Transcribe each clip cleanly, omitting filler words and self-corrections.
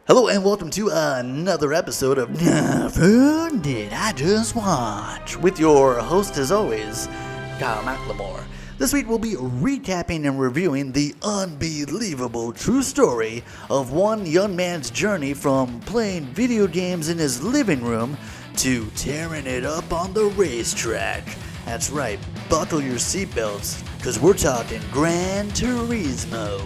Hello and welcome to another episode of Never Did I Just Watch with your host as always, McLemore. This week we'll be recapping and reviewing the unbelievable true story of one young man's journey from playing video games in his living room to tearing it up on the racetrack. That's right, buckle your seatbelts, because we're talking Gran Turismo.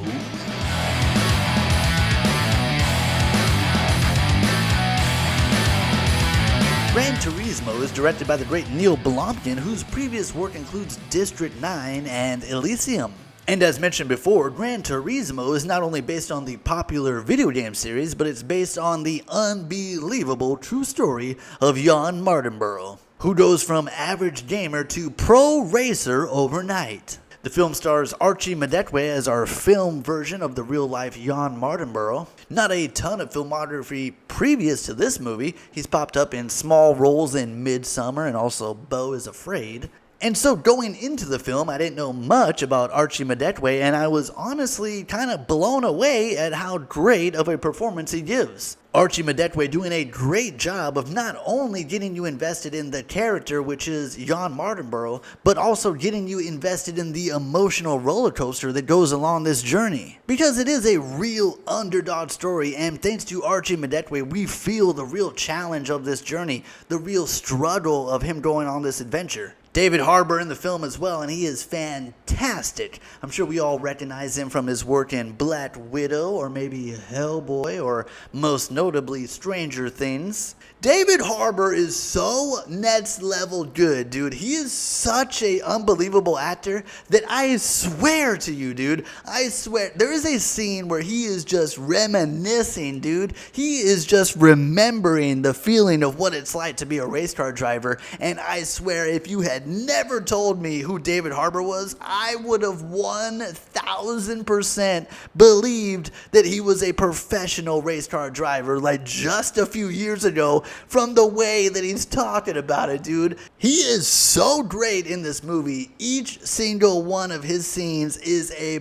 Gran Turismo is directed by the great Neill, whose previous work includes District 9 and Elysium. And as mentioned before, Gran Turismo is not only based on the popular video game series, but it's based on the unbelievable true story of Jann Mardenborough, who goes from average gamer to pro racer overnight. The film stars Archie Madekwe as our film version of the real-life Jann Mardenborough. Not a ton of filmography previous to this movie. He's popped up in small roles in Midsummer and also Beau is Afraid. And so going into the film, I didn't know much about Archie Madekwe, and I was honestly kind of blown away at how great of a performance he gives. Archie Madekwe doing a great job of not only getting you invested in the character, which is Jann Mardenborough, but also getting you invested in the emotional roller coaster that goes along this journey. Because it is a real underdog story, and thanks to Archie Madekwe, we feel the real challenge of this journey, the real struggle of him going on this adventure. David Harbour in the film as well, and he is fantastic. I'm sure we all recognize him from his work in Black Widow, or maybe Hellboy, or most notably Stranger Things. David Harbour is so next level good, dude. He is such a unbelievable actor that I swear to you, dude, I swear, there is a scene where he is just reminiscing, dude. He is just remembering the feeling of what it's like to be a race car driver, and I swear if you had never told me who David Harbour was, I would have 1000% believed that he was a professional race car driver like just a few years ago from the way that he's talking about it, dude. He is so great in this movie. Each single one of his scenes is a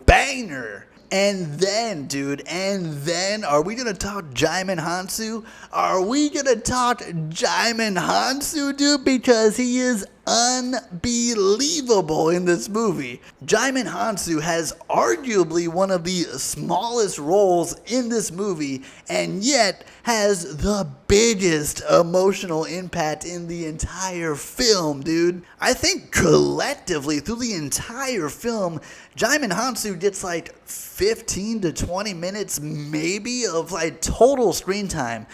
banger. And then, dude, are we going to talk Djimon Hounsou? Are we going to talk Djimon Hounsou, dude? Because he is unbelievable in this movie. Djimon Hounsou has arguably one of the smallest roles in this movie, and yet has the biggest emotional impact in the entire film, dude. I think collectively through the entire film, Djimon Hounsou gets like 15 to 20 minutes maybe of like total screen time.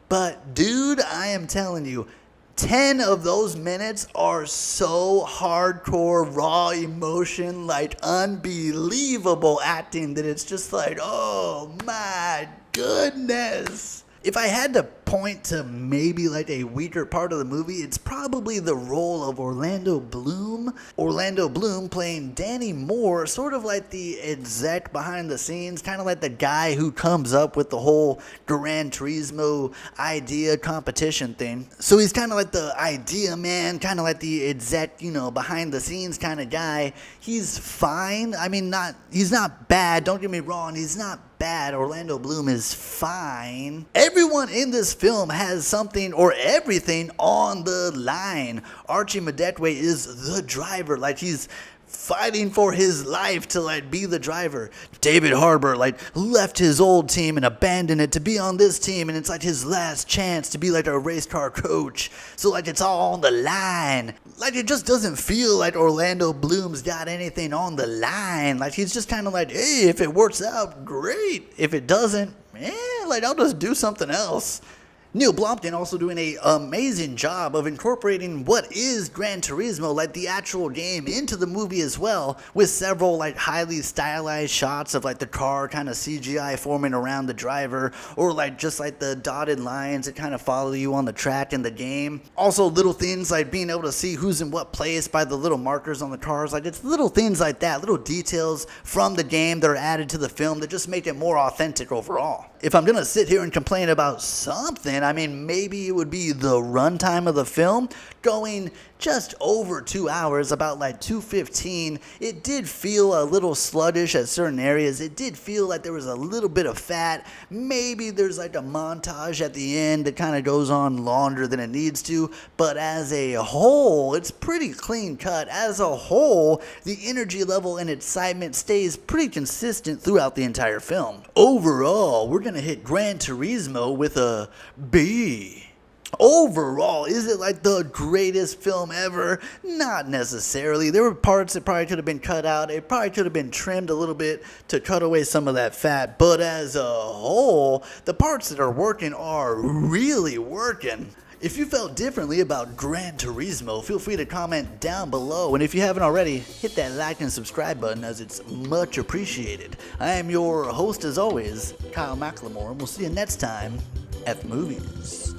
But dude, I am telling you, 10 of those minutes are so hardcore, raw emotion, like unbelievable acting that it's just like, oh my goodness. If I had to point to maybe like a weaker part of the movie, it's probably the role of Orlando Bloom. Orlando Bloom playing Danny Moore, sort of like the exec behind the scenes, kind of like the guy who comes up with the whole Gran Turismo idea competition thing. So he's kind of like the idea man, kind of like the exec, behind the scenes kind of guy. He's fine. I mean, he's not bad. Don't get me wrong. He's not bad. Orlando Bloom is fine. Everyone in this film has something or everything on the line. Archie Madekwe is the driver, like he's fighting for his life to like be the driver. David Harbour like left his old team and abandoned it to be on this team, and it's like his last chance to be like a race car coach. So like it's all on the line. Like it just doesn't feel like Orlando Bloom's got anything on the line. Like he's just kind of like, hey, if it works out, great. If it doesn't, like I'll just do something else. Neill also doing an amazing job of incorporating what is Gran Turismo, like the actual game, into the movie as well, with several like highly stylized shots of like the car kind of CGI forming around the driver, or like just like the dotted lines that kind of follow you on the track in the game. Also little things like being able to see who's in what place by the little markers on the cars. Like it's little things like that, little details from the game that are added to the film that just make it more authentic overall. If I'm gonna sit here and complain about something, I mean, maybe it would be the runtime of the film. Going just over 2 hours, about like 2:15, it did feel a little sluggish at certain areas. It did feel like there was a little bit of fat. Maybe there's like a montage at the end that kind of goes on longer than it needs to, but as a whole, it's pretty clean cut. As a whole, the energy level and excitement stays pretty consistent throughout the entire film. Overall, we're gonna hit Gran Turismo with a B. Overall, is it like the greatest film ever? Not necessarily. There were parts that probably could have been cut out. It probably could have been trimmed a little bit to cut away some of that fat. But as a whole, the parts that are working are really working. If you felt differently about Gran Turismo, feel free to comment down below. And if you haven't already, hit that like and subscribe button, as it's much appreciated. I am your host as always, Kyle McLemore, and we'll see you next time at the movies.